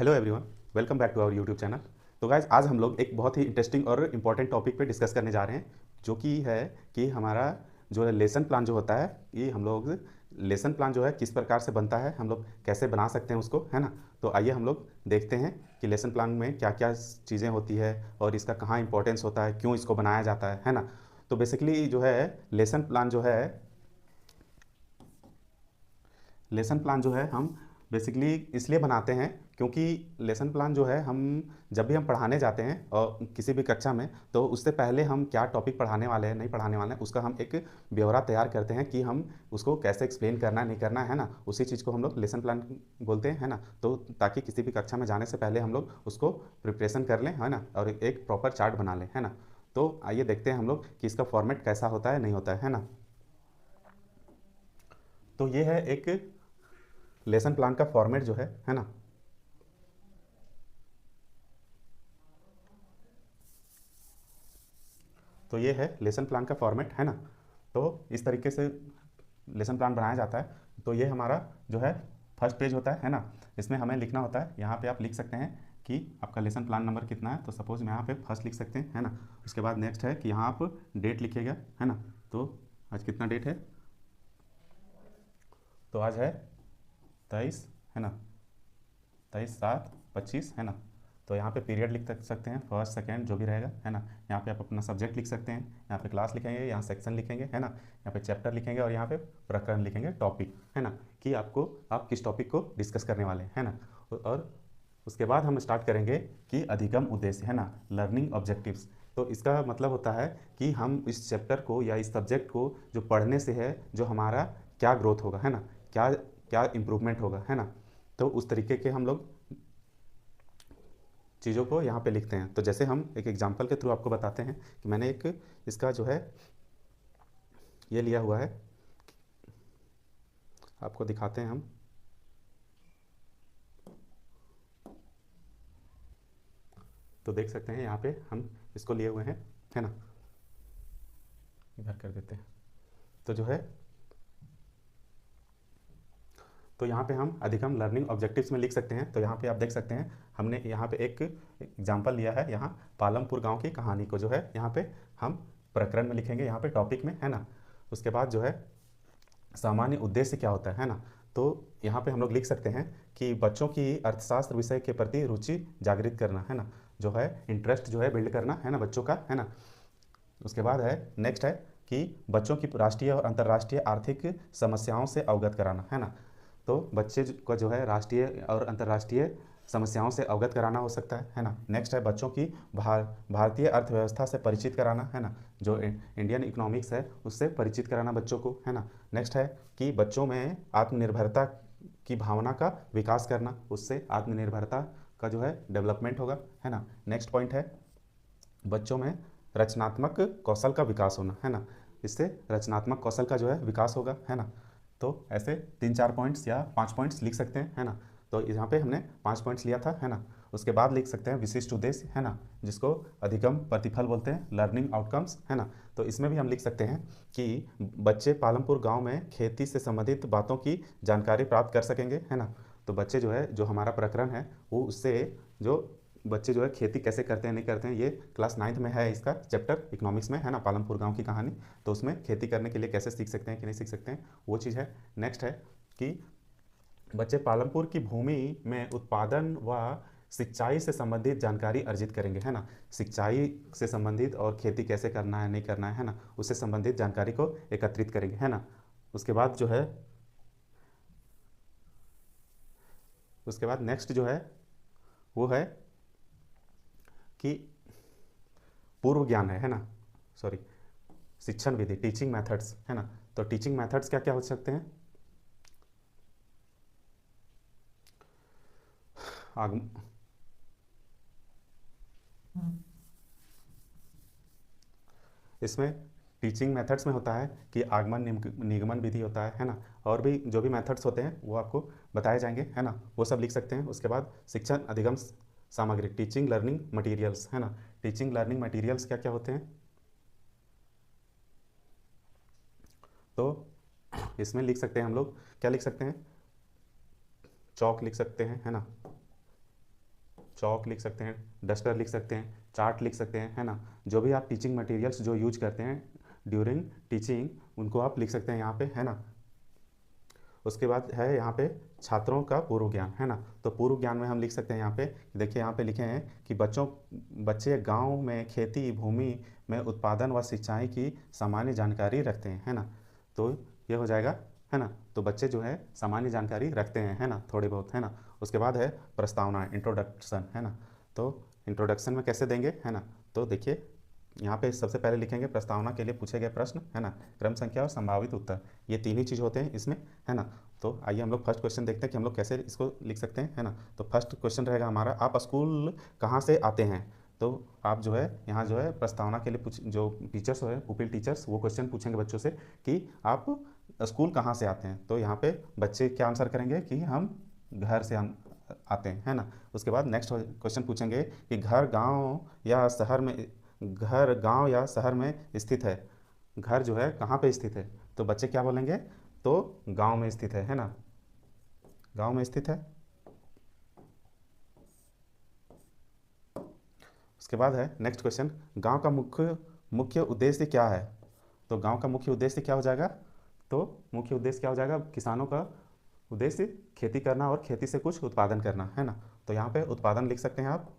Hello everyone, welcome back to our YouTube channel. तो guys आज हम लोग एक बहुत ही इंटरेस्टिंग और इम्पॉर्टेंट टॉपिक पे डिस्कस करने जा रहे हैं, जो कि है कि हमारा जो है लेसन प्लान जो होता है, ये हम लोग लेसन प्लान जो है किस प्रकार से बनता है, हम लोग कैसे बना सकते हैं उसको, है ना। तो आइए हम लोग देखते हैं कि लेसन प्लान में क्या क्या चीज़ें होती है और इसका कहाँ इंपॉर्टेंस होता है, क्यों इसको बनाया जाता है ना। तो बेसिकली जो है लेसन प्लान जो है लेसन प्लान जो है हम बेसिकली इसलिए बनाते हैं क्योंकि लेसन प्लान जो है हम जब भी हम पढ़ाने जाते हैं और किसी भी कक्षा में, तो उससे पहले हम क्या टॉपिक पढ़ाने वाले हैं नहीं पढ़ाने वाले हैं उसका हम एक ब्यौरा तैयार करते हैं कि हम उसको कैसे एक्सप्लेन करना है नहीं करना है ना। उसी चीज़ को हम लोग लेसन प्लान बोलते हैं, है ना। तो ताकि किसी भी कक्षा में जाने से पहले हम लोग उसको प्रिपरेशन कर लें, है ना, और एक प्रॉपर चार्ट बना लें, है ना। तो आइए देखते हैं हम लोग कि इसका फॉर्मेट कैसा होता है नहीं होता है ना। तो ये है एक लेसन प्लान का फॉर्मेट जो है ना। तो ये है लेसन प्लान का फॉर्मेट, है ना। तो इस तरीके से लेसन प्लान बनाया जाता है। तो ये हमारा जो है फर्स्ट पेज होता है ना। इसमें हमें लिखना होता है, यहाँ पे आप लिख सकते हैं कि आपका लेसन प्लान नंबर कितना है। तो सपोज मैं यहाँ पे फर्स्ट लिख सकते हैं, है ना। उसके बाद नेक्स्ट है कि यहाँ आप डेट लिखिएगा, है ना। तो आज कितना डेट है, तो आज है 23, है ना, 23/7/25, है ना। तो यहाँ पे पीरियड लिख सकते हैं, फर्स्ट सेकंड जो भी रहेगा, है ना। यहाँ पे आप अपना सब्जेक्ट लिख सकते हैं, यहाँ पे क्लास लिखेंगे, यहाँ सेक्शन लिखेंगे, है ना। यहाँ पे चैप्टर लिखेंगे और यहाँ पे प्रकरण लिखेंगे, टॉपिक, है ना, कि आप किस टॉपिक को डिस्कस करने वाले हैं, है ना। और उसके बाद हम स्टार्ट करेंगे कि अधिगम उद्देश्य, है ना, लर्निंग ऑब्जेक्टिव्स। तो इसका मतलब होता है कि हम इस चैप्टर को या इस सब्जेक्ट को जो पढ़ने से है, जो हमारा क्या ग्रोथ होगा, है ना, क्या क्या इम्प्रूवमेंट होगा, है ना। तो उस तरीके के हम लोग चीज़ों को यहाँ पे लिखते हैं। तो जैसे हम एक एग्जांपल के थ्रू आपको बताते हैं कि मैंने एक इसका जो है ये लिया हुआ है, आपको दिखाते हैं हम। तो देख सकते हैं यहाँ पे हम इसको लिए हुए हैं, है ना। इधर कर देते हैं। तो जो है तो यहाँ पे हम अधिगम लर्निंग ऑब्जेक्टिव्स में लिख सकते हैं। तो यहाँ पे आप देख सकते हैं हमने यहाँ पे एक एग्जांपल लिया है, यहाँ पालमपुर गांव की कहानी को जो है यहाँ पे हम प्रकरण में लिखेंगे, यहाँ पे टॉपिक में, है ना। उसके बाद जो है सामान्य उद्देश्य क्या होता है ना। तो यहाँ पे हम लोग लिख सकते हैं कि बच्चों की अर्थशास्त्र विषय के प्रति रुचि जागृत करना, है ना, जो है इंटरेस्ट जो है बिल्ड करना, है ना, बच्चों का, है ना। उसके बाद है नेक्स्ट है कि बच्चों की राष्ट्रीय और अंतर्राष्ट्रीय आर्थिक समस्याओं से अवगत कराना, है ना। तो बच्चे को जो है राष्ट्रीय और अंतर्राष्ट्रीय समस्याओं से अवगत कराना हो सकता है ना। नेक्स्ट है बच्चों की भारतीय अर्थव्यवस्था से परिचित कराना, है ना, जो इंडियन इकोनॉमिक्स है उससे परिचित कराना बच्चों को, है ना। नेक्स्ट है कि बच्चों में आत्मनिर्भरता की भावना का विकास करना, उससे आत्मनिर्भरता का जो है डेवलपमेंट होगा, है ना। नेक्स्ट पॉइंट है बच्चों में रचनात्मक कौशल का विकास होना, है ना, इससे रचनात्मक कौशल का जो है विकास होगा, है ना। तो ऐसे 3-4 पॉइंट्स या 5 पॉइंट्स लिख सकते हैं, है ना। तो यहाँ पे हमने 5 पॉइंट्स लिया था, है ना। उसके बाद लिख सकते हैं विशिष्ट उद्देश्य, है ना, जिसको अधिगम प्रतिफल बोलते हैं, लर्निंग आउटकम्स, है ना। तो इसमें भी हम लिख सकते हैं कि बच्चे पालमपुर गांव में खेती से संबंधित बातों की जानकारी प्राप्त कर सकेंगे, है ना। तो बच्चे जो है जो हमारा प्रकरण है वो उससे जो बच्चे जो है खेती कैसे करते हैं नहीं करते हैं, ये क्लास 9th में है, इसका चैप्टर इकोनॉमिक्स में, है ना, पालमपुर गांव की कहानी। तो उसमें खेती करने के लिए कैसे सीख सकते हैं कि नहीं सीख सकते हैं, वो चीज़ है। नेक्स्ट है कि बच्चे पालमपुर की भूमि में उत्पादन व सिंचाई से संबंधित जानकारी अर्जित करेंगे, है ना। सिंचाई से संबंधित और खेती कैसे करना है नहीं करना है ना, उससे संबंधित जानकारी को एकत्रित करेंगे, है ना। उसके बाद जो है उसके बाद नेक्स्ट जो है वो है कि पूर्व ज्ञान है ना, सॉरी, शिक्षण विधि, टीचिंग मेथड्स, है ना। तो टीचिंग मेथड्स क्या क्या हो सकते हैं, आगम इसमें टीचिंग मेथड्स में होता है कि आगमन निगमन विधि होता है ना। और भी जो भी मेथड्स होते हैं वो आपको बताए जाएंगे, है ना, वो सब लिख सकते हैं। उसके बाद शिक्षण अधिगम सामग्री, टीचिंग लर्निंग मटेरियल्स, है ना। टीचिंग लर्निंग मटेरियल्स क्या क्या होते हैं, तो इसमें लिख सकते हैं हम लोग, क्या लिख सकते हैं, चौक लिख सकते हैं, है ना। चौक लिख सकते हैं, डस्टर लिख सकते हैं, चार्ट लिख सकते हैं, है ना। जो भी आप टीचिंग मटेरियल्स जो यूज करते हैं ड्यूरिंग टीचिंग उनको आप लिख सकते हैं यहाँ पे, है ना। उसके बाद है यहाँ पे छात्रों का पूर्व ज्ञान, है ना। तो पूर्व ज्ञान में हम लिख सकते हैं यहाँ पे, देखिए यहाँ पे लिखे हैं कि बच्चे गांव में खेती भूमि में उत्पादन व सिंचाई की सामान्य जानकारी रखते हैं, है ना। तो ये हो जाएगा, है ना। तो बच्चे जो है सामान्य जानकारी रखते हैं, है ना, थोड़ी बहुत, है ना। उसके बाद है प्रस्तावना, इंट्रोडक्शन, है ना। तो इंट्रोडक्शन में कैसे देंगे, है ना। तो देखिए यहाँ पे सबसे पहले लिखेंगे प्रस्तावना के लिए पूछे गए प्रश्न, है ना, क्रम संख्या और संभावित उत्तर, ये तीन ही चीज़ होते हैं इसमें, है ना। तो आइए हम लोग फर्स्ट क्वेश्चन देखते हैं कि हम लोग कैसे इसको लिख सकते हैं, है ना। तो फर्स्ट क्वेश्चन रहेगा हमारा, आप स्कूल कहाँ से आते हैं। तो आप जो है यहाँ जो है प्रस्तावना के लिए जो टीचर्स है पुपिल टीचर्स वो क्वेश्चन पूछेंगे बच्चों से कि आप स्कूल कहाँ से आते हैं। तो यहाँ पे बच्चे क्या आंसर करेंगे कि हम घर से आते हैं, है ना। उसके बाद नेक्स्ट क्वेश्चन पूछेंगे कि घर गांव या शहर में स्थित है। घर जो है कहाँ पे स्थित है, तो बच्चे क्या बोलेंगे, तो गांव में स्थित है ना, गांव में स्थित है। उसके बाद है नेक्स्ट क्वेश्चन, गांव का मुख्य उद्देश्य क्या है। तो गांव का मुख्य उद्देश्य क्या हो जाएगा, तो मुख्य उद्देश्य क्या हो जाएगा, किसानों का उद्देश्य खेती करना और खेती से कुछ उत्पादन करना, है ना। तो यहाँ पे उत्पादन लिख सकते हैं आप,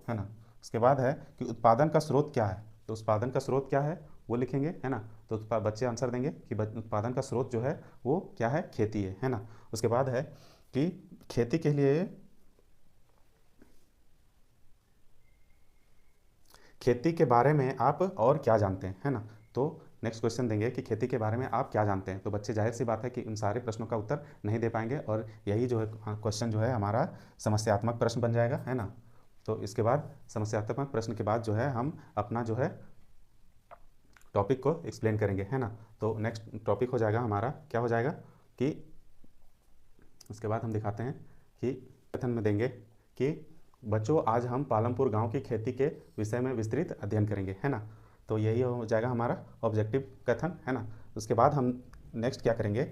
है ना। उसके बाद है कि उत्पादन का स्रोत क्या है, तो उत्पादन का स्रोत क्या है वो लिखेंगे, है ना। तो बच्चे आंसर देंगे कि उत्पादन का स्रोत जो है वो क्या है, खेती है ना। उसके बाद है कि खेती के बारे में आप और क्या जानते हैं, है ना। तो नेक्स्ट क्वेश्चन देंगे कि खेती के बारे में आप क्या जानते हैं। तो बच्चे जाहिर सी बात है कि उन सारे प्रश्नों का उत्तर नहीं दे पाएंगे और यही जो है क्वेश्चन जो है हमारा समस्यात्मक प्रश्न बन जाएगा, है ना। तो इसके बाद समस्यात्मक प्रश्न के बाद जो है हम अपना जो है टॉपिक को एक्सप्लेन करेंगे, है ना। तो नेक्स्ट टॉपिक हो जाएगा हमारा, क्या हो जाएगा कि उसके बाद हम दिखाते हैं कि कथन में देंगे कि बच्चों आज हम पालमपुर गांव की खेती के विषय में विस्तृत अध्ययन करेंगे, है ना। तो यही हो जाएगा हमारा ऑब्जेक्टिव कथन, है ना। उसके बाद हम नेक्स्ट क्या करेंगे,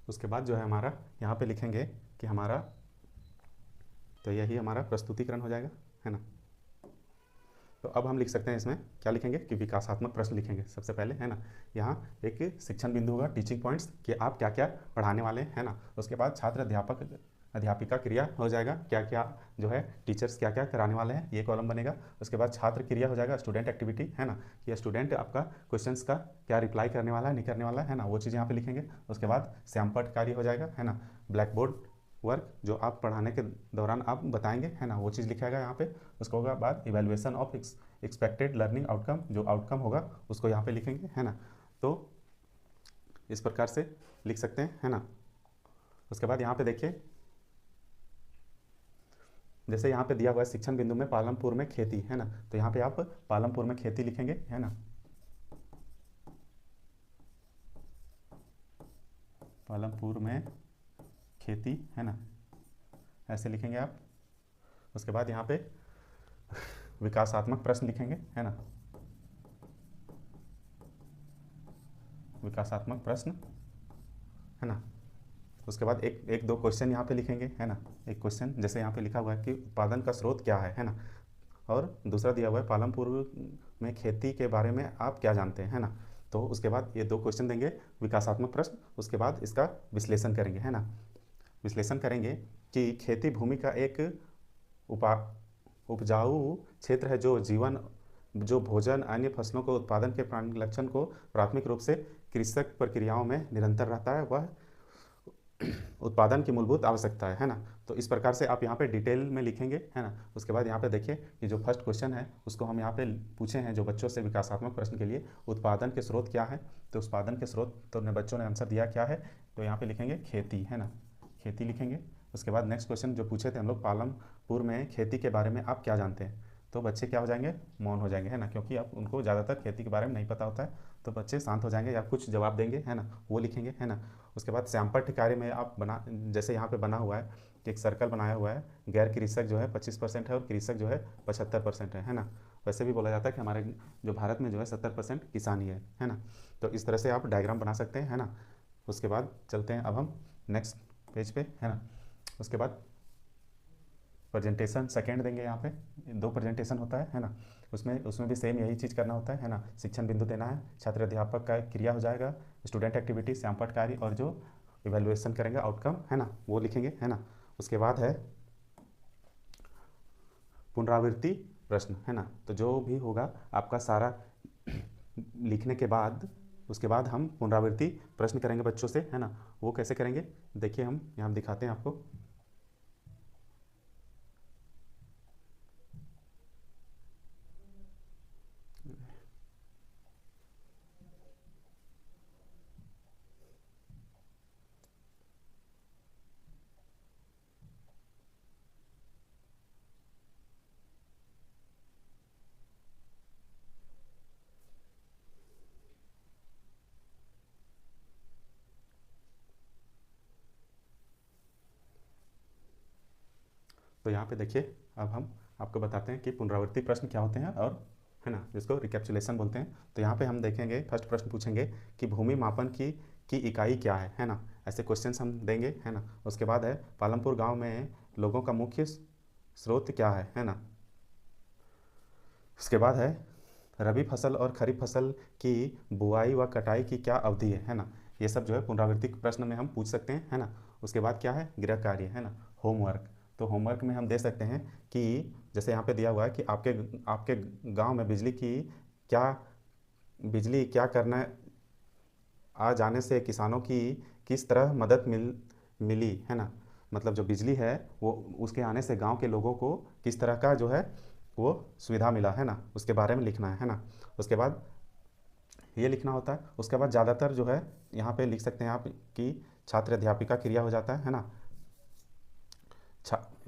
उसके बाद जो है हमारा यहाँ पे लिखेंगे कि हमारा, तो यही हमारा प्रस्तुतिकरण हो जाएगा, है ना। तो अब हम लिख सकते हैं इसमें क्या लिखेंगे कि विकासात्मक प्रश्न लिखेंगे सबसे पहले, है ना। यहाँ एक शिक्षण बिंदु होगा, टीचिंग पॉइंट्स कि आप क्या क्या पढ़ाने वाले हैं, है ना। उसके बाद छात्र अध्यापिका क्रिया हो जाएगा, क्या क्या जो है टीचर्स क्या क्या कराने वाले हैं, ये कॉलम बनेगा। उसके बाद छात्र क्रिया हो जाएगा, स्टूडेंट एक्टिविटी, है ना, कि स्टूडेंट आपका क्वेश्चंस का क्या रिप्लाई करने वाला है, नहीं करने वाला है ना, वो चीज़ यहाँ पे लिखेंगे। उसके बाद श्यामपट्ट कार्य हो जाएगा, है ना, ब्लैक बोर्ड वर्क जो आप पढ़ाने के दौरान आप बताएंगे, है ना, वो चीज़ लिखेगा यहाँ पे। उसके बाद evaluation of expected learning outcome, जो आउटकम होगा उसको यहाँ पे लिखेंगे, है ना। तो इस प्रकार से लिख सकते हैं, है ना। उसके बाद यहाँ पे देखिए, जैसे यहाँ पे दिया हुआ है शिक्षण बिंदु में पालमपुर में खेती, है ना। तो यहाँ पे आप पालमपुर में खेती लिखेंगे, है ना, पालमपुर में खेती, है ना, ऐसे लिखेंगे आप। उसके बाद यहाँ पे विकासात्मक प्रश्न लिखेंगे, है ना, विकासात्मक प्रश्न, है ना। उसके बाद एक दो क्वेश्चन यहाँ पे लिखेंगे, है ना। एक क्वेश्चन जैसे यहाँ पे लिखा हुआ है कि उत्पादन का स्रोत क्या है ना। और दूसरा दिया हुआ है पालमपुर में खेती के बारे में आप क्या जानते हैं, है ना। तो उसके बाद ये दो क्वेश्चन देंगे विकासात्मक प्रश्न, उसके बाद इसका विश्लेषण करेंगे, है ना। विश्लेषण करेंगे कि खेती भूमि का एक उपजाऊ क्षेत्र है जो भोजन अन्य फसलों को उत्पादन के लक्षण को प्राथमिक रूप से कृषक प्रक्रियाओं में निरंतर रहता है, वह उत्पादन की मूलभूत आवश्यकता है ना। तो इस प्रकार से आप यहाँ पे डिटेल में लिखेंगे, है ना। उसके बाद यहाँ पे देखिए कि जो फर्स्ट क्वेश्चन है उसको हम यहाँ पे पूछे हैं जो बच्चों से विकासात्मक प्रश्न के लिए, उत्पादन के स्रोत क्या है। तो उत्पादन के स्रोत तो बच्चों ने आंसर दिया क्या है, तो यहाँ पे लिखेंगे खेती, है ना, खेती लिखेंगे। उसके बाद नेक्स्ट क्वेश्चन जो पूछे थे हम लोग, पालमपुर में खेती के बारे में आप क्या जानते हैं। तो बच्चे क्या हो जाएंगे, मौन हो जाएंगे, है ना, क्योंकि अब उनको ज़्यादातर खेती के बारे में नहीं पता होता है, तो बच्चे शांत हो जाएंगे या कुछ जवाब देंगे, है ना, वो लिखेंगे, है ना। उसके बाद श्यामपट्ट कार्य में आप बना, जैसे यहाँ पे बना हुआ है कि एक सर्कल बनाया हुआ है, गैर कृषक जो है 25% है और कृषक जो है 75% है ना। वैसे भी बोला जाता है कि हमारे जो भारत में जो है 70% किसान ही है ना। तो इस तरह से आप डायग्राम बना सकते हैं, है ना। उसके बाद चलते हैं अब हम नेक्स्ट पेज पे, है ना। उसके बाद प्रेजेंटेशन सेकेंड देंगे, यहाँ पे 2 प्रेजेंटेशन होता है ना। उसमें भी सेम यही चीज़ करना होता है ना। शिक्षण बिंदु देना है, छात्र अध्यापक का क्रिया हो जाएगा, स्टूडेंट एक्टिविटी, श्यामपट्ट कार्य और जो इवेल्युएशन करेंगे आउटकम, है ना, वो लिखेंगे, है ना। उसके बाद है पुनरावृत्ति प्रश्न, है ना। तो जो भी होगा आपका सारा लिखने के बाद, उसके बाद हम पुनरावृत्ति प्रश्न करेंगे बच्चों से, है ना। वो कैसे करेंगे देखिए, हम यहाँ दिखाते हैं आपको। तो यहाँ पे देखिए, अब हम आपको बताते हैं कि पुनरावृत्ति प्रश्न क्या होते हैं, और है ना, जिसको रिकैप्चुलेशन बोलते हैं। तो यहाँ पे हम देखेंगे, फर्स्ट प्रश्न पूछेंगे कि भूमि मापन की इकाई क्या है ना। ऐसे क्वेश्चंस हम देंगे, है ना। उसके बाद है पालमपुर गांव में लोगों का मुख्य स्रोत क्या है ना। उसके बाद है रबी फसल और खरीफ फसल की बुआई व कटाई की क्या अवधि है ना। ये सब जो है पुनरावृत्ति प्रश्न में हम पूछ सकते हैं, है ना। उसके बाद क्या है, गृह कार्य, है ना, होमवर्क। तो होमवर्क में हम दे सकते हैं कि जैसे यहाँ पे दिया हुआ है कि आपके गांव में बिजली क्या करना आ जाने से किसानों की किस तरह मदद मिली, है ना। मतलब जो बिजली है वो उसके आने से गांव के लोगों को किस तरह का जो है वो सुविधा मिला, है ना, उसके बारे में लिखना है ना। उसके बाद ये लिखना होता है। उसके बाद ज़्यादातर जो है यहाँ पे लिख सकते हैं आप कि छात्र अध्यापिका क्रिया हो जाता है ना।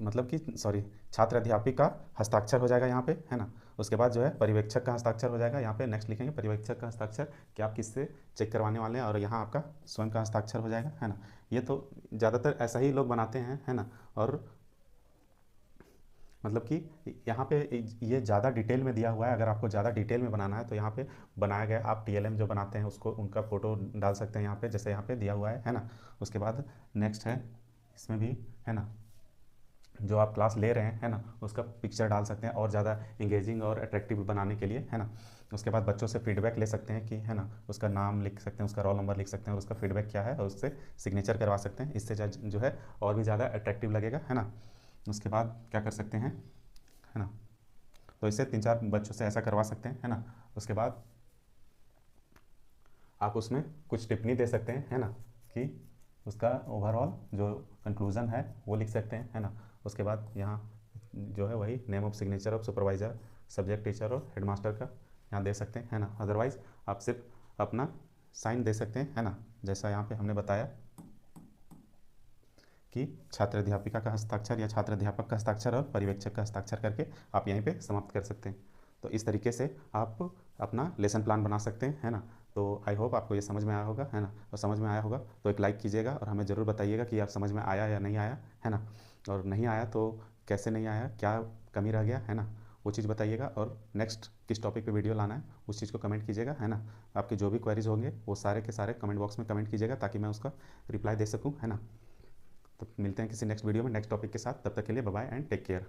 मतलब कि सॉरी, छात्र अध्यापक का हस्ताक्षर हो जाएगा यहाँ पे, है ना। उसके बाद जो है पर्यवेक्षक का हस्ताक्षर हो जाएगा, यहाँ पे नेक्स्ट लिखेंगे पर्यवेक्षक का हस्ताक्षर कि आप किससे चेक करवाने वाले हैं, और यहाँ आपका स्वयं का हस्ताक्षर हो जाएगा, है ना। ये तो ज़्यादातर ऐसा ही लोग बनाते हैं, है ना। और मतलब कि यहाँ पे ये ज़्यादा डिटेल में दिया हुआ है। अगर आपको ज़्यादा डिटेल में बनाना है तो यहाँ पे बनाया गया, आप TLM जो बनाते हैं उसको, उनका फ़ोटो डाल सकते हैं यहाँ पे, जैसे यहाँ पे दिया हुआ है ना। उसके बाद नेक्स्ट है, इसमें भी, है ना, जो आप क्लास ले रहे हैं, है ना, उसका पिक्चर डाल सकते हैं और ज़्यादा इंगेजिंग और अट्रैक्टिव बनाने के लिए, है ना। उसके बाद बच्चों से फीडबैक ले सकते हैं कि, है ना, उसका नाम लिख सकते हैं, उसका रोल नंबर लिख सकते हैं और उसका फीडबैक क्या है, और उससे सिग्नेचर करवा सकते हैं। इससे जो है और भी ज़्यादा अट्रैक्टिव लगेगा, है ना। उसके बाद क्या कर सकते हैं, है ना, तो इससे 3-4 बच्चों से ऐसा करवा सकते हैं, है ना। उसके बाद आप उसमें कुछ टिप्पणी दे सकते हैं, है ना, कि उसका ओवरऑल जो कंक्लूज़न है वो लिख सकते हैं, है ना। उसके बाद यहाँ जो है वही name of signature of supervisor, subject teacher और हेडमास्टर का यहाँ दे सकते हैं, है ना। अदरवाइज़ आप सिर्फ अपना साइन दे सकते हैं, है ना, जैसा यहाँ पे हमने बताया कि छात्र अध्यापिका का हस्ताक्षर या छात्र अध्यापक का हस्ताक्षर और पर्यवेक्षक का हस्ताक्षर करके आप यहीं पे समाप्त कर सकते हैं। तो इस तरीके से आप अपना लेसन प्लान बना सकते हैं, है ना। तो आई होप आपको ये समझ में आया होगा, है ना। और समझ में आया होगा तो एक लाइक कीजिएगा और हमें ज़रूर बताइएगा कि आप समझ में आया या नहीं आया, है ना। और नहीं आया तो कैसे नहीं आया, क्या कमी रह गया, है ना, वो चीज़ बताइएगा। और नेक्स्ट किस टॉपिक पे वीडियो लाना है उस चीज़ को कमेंट कीजिएगा, है ना। आपके जो भी क्वेरीज होंगे वो सारे के सारे कमेंट बॉक्स में कमेंट कीजिएगा ताकि मैं उसका रिप्लाई दे सकूँ, है ना। तो मिलते हैं किसी नेक्स्ट वीडियो में नेक्स्ट टॉपिक के साथ। तब तक के लिए bye bye and take care.